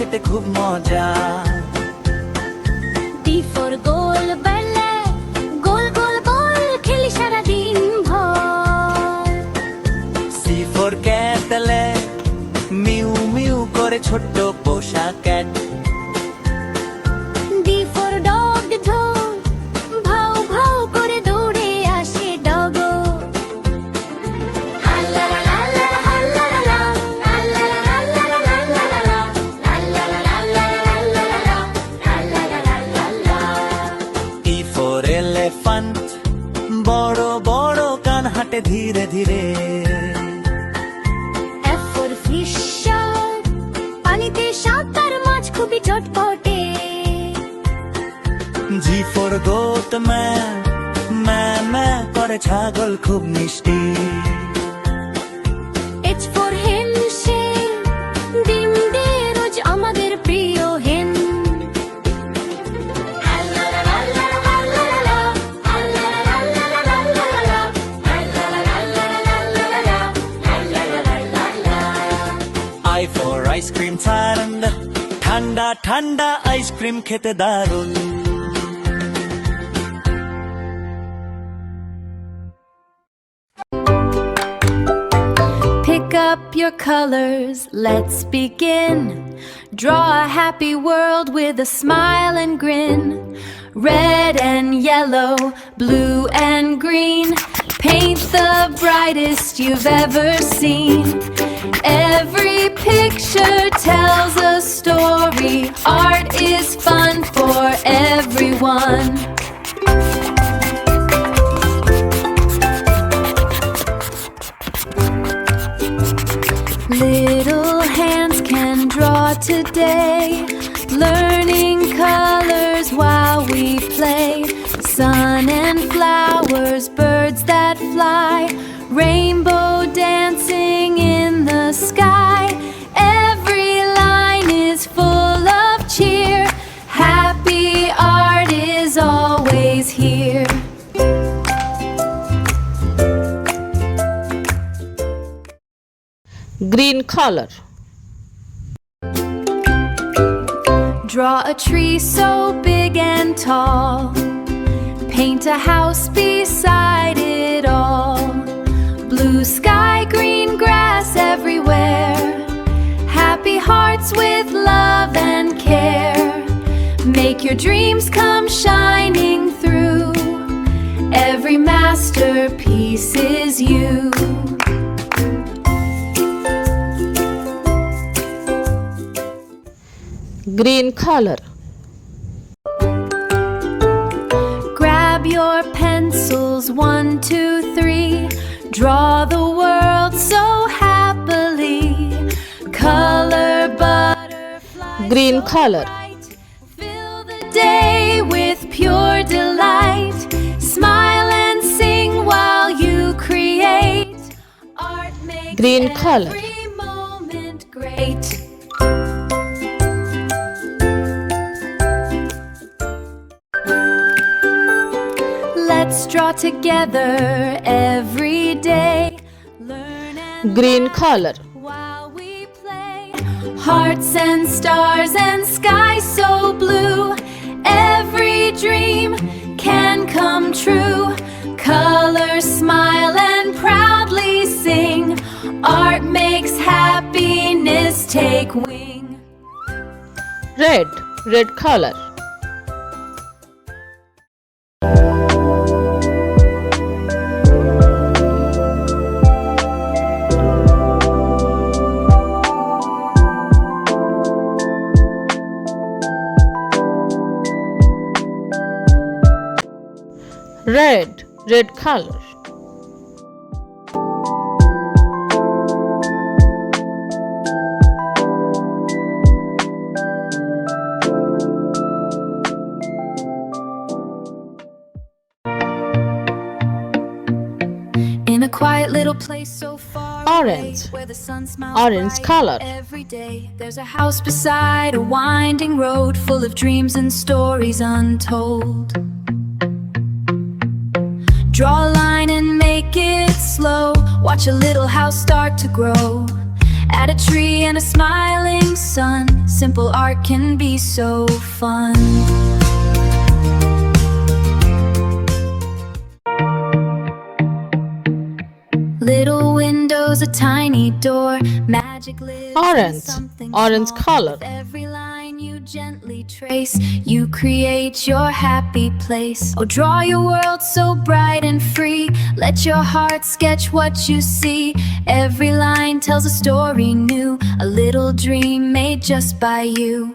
খেতে খুব মজা। D for গোল বেলে, গোল গোল বল খেলি সারাদিন ভর। C for ক্যাটলে, মিউ মিউ করে ছোট্ট পোষা ক্যাট। D for ডগ ঢোল, ভাউ ভাউ করে দৌড়ে আসে ডগো। E for elephant, বড় বড় কান হাঁটে ধীরে ধীরে। F for fish, পানিতে সাঁতার মাছ খুবই চটপটে। G for goat, ম্যা ম্যা করে ছাগল খুব মিষ্টি। H for hen, সে ডিম দিয়ে রোজ আমাদের প্রিয় হেন। I for ice cream, ঠান্ডা ঠান্ডা আইসক্রিম খেতে দারুণ। Pick up your colors, let's begin. Draw a happy world with a smile and grin. Red and yellow, blue and green. Paint the brightest you've ever seen. Every picture tells a story. Art is fun for everyone. Little hands can draw today, learning colors while we play. Sun and flowers, birds that fly, rainbow dancing in the sky. Every line is full of cheer. Happy art is always here. Green color. Draw a tree so big and tall. Paint a house beside it all. Blue sky, green grass everywhere. Happy hearts with love and care. Make your dreams come shining through. Every masterpiece is you. Green color. Grab your pencils, 1, 2, 3. Draw the world so happily. Color butterflies. Green color. Fill the day with pure delight. Smile and sing while you create. Art makes Green color. every moment great. Let's draw together every day. Learn and Green color. while we play. Hearts and stars and sky so blue. Every dream can come true. Color, smile and proudly sing. Art makes happiness take wing. Red color. Red color. In a quiet little place so far Orange. away, where the sun smiles Orange bright color. every day. There's a house beside a winding road full of dreams and stories untold. Draw a line and make it slow. Watch a little house start to grow. Add a tree and a smiling sun. Simple art can be so fun. Little windows, a tiny door, magic lives in Orange. something Orange small. color. With every line you gently trace, you create your happy place. Oh, draw your world so bright and free. Let your heart sketch what you see. Every line tells a story new, a little dream made just by you.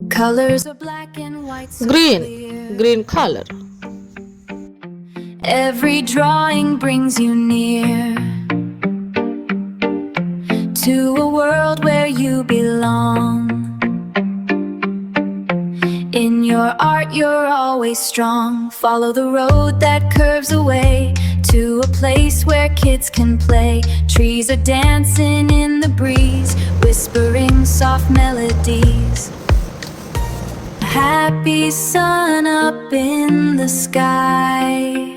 Colors are black and white, so Green. clear. Green color. Every drawing brings you near to a world where you belong. In your art you're always strong. Follow the road that curves away to a place where kids can play. Trees are dancing in the breeze, whispering soft melodies. Happy sun up in the sky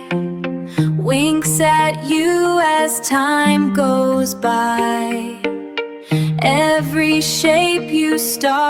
winks at you as time goes by. Every shape you start